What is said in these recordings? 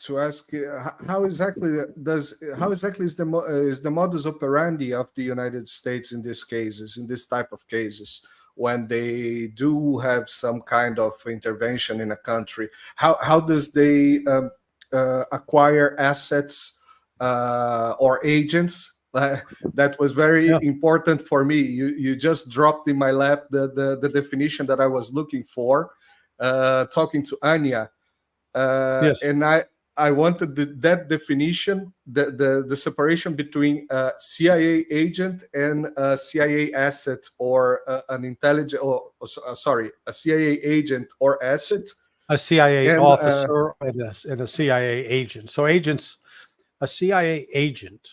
to ask how exactly is the modus operandi of the United States in these cases, in this type of cases, when they do have some kind of intervention in a country? How does they acquire assets or agents? That was very important for me. You just dropped in my lap the definition that I was looking for, talking to Anya. Yes. And I wanted that definition, the separation between a CIA agent and a CIA asset, or an intelligence, a CIA agent or asset. A CIA officer and a CIA agent. So a CIA agent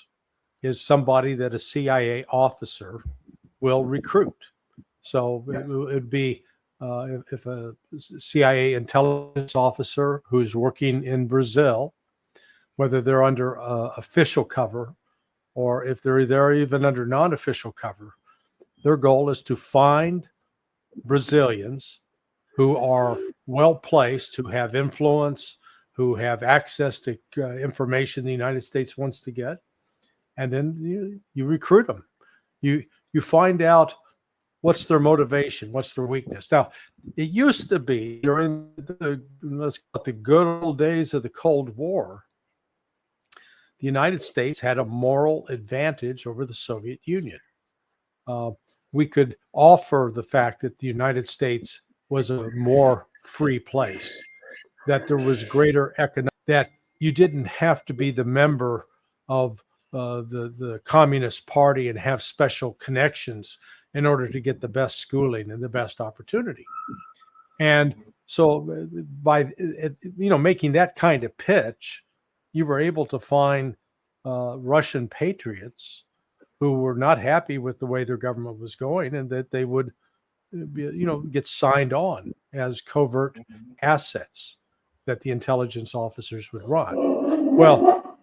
is somebody that a CIA officer will recruit. So it would be if a CIA intelligence officer who's working in Brazil, whether they're under official cover or if they're even under non-official cover, their goal is to find Brazilians who are well placed, who have influence, who have access to information the United States wants to get, and then you recruit them. You find out what's their motivation, what's their weakness. Now, it used to be during the good old days of the Cold War, the United States had a moral advantage over the Soviet Union. We could offer the fact that the United States was a more free place, that there was greater economic, that you didn't have to be the member of the Communist Party and have special connections in order to get the best schooling and the best opportunity. And so by making that kind of pitch, you were able to find Russian patriots who were not happy with the way their government was going, and that they would get signed on as covert assets that the intelligence officers would run. Well,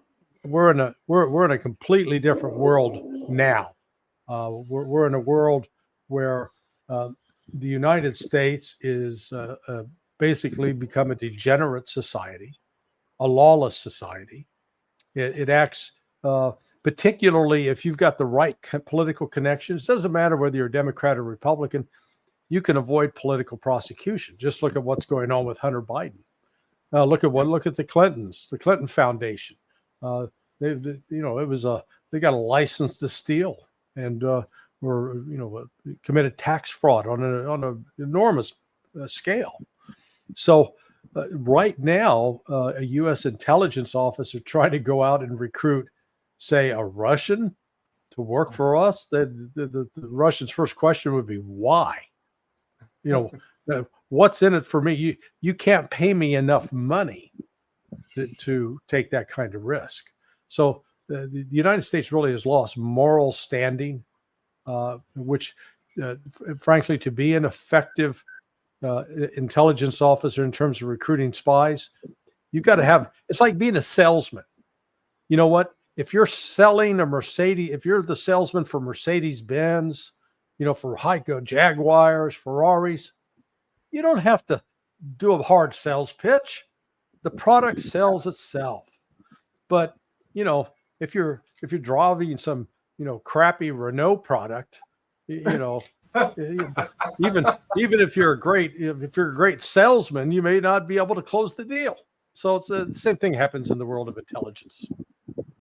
we're in a completely different world now. We're in a world where the United States is basically become a degenerate society, a lawless society. It acts particularly if you've got the right political connections. Doesn't matter whether you're a Democrat or Republican, you can avoid political prosecution. Just look at what's going on with Hunter Biden. Look at the Clintons, the Clinton Foundation. They got a license to steal and committed tax fraud on an enormous scale. So right now, a U.S. intelligence officer trying to go out and recruit, say, a Russian to work for us, the Russian's first question would be, why? What's in it for me? You can't pay me enough money to take that kind of risk. So the United States really has lost moral standing, which, frankly, to be an effective intelligence officer in terms of recruiting spies, you've got to have, it's like being a salesman. You know what? If you're selling a Mercedes, if you're the salesman for Mercedes-Benz, for Jaguars, Ferraris, you don't have to do a hard sales pitch. The product sells itself. But, if you're driving some, crappy Renault product, even if you're a great salesman, you may not be able to close the deal. So it's the same thing happens in the world of intelligence.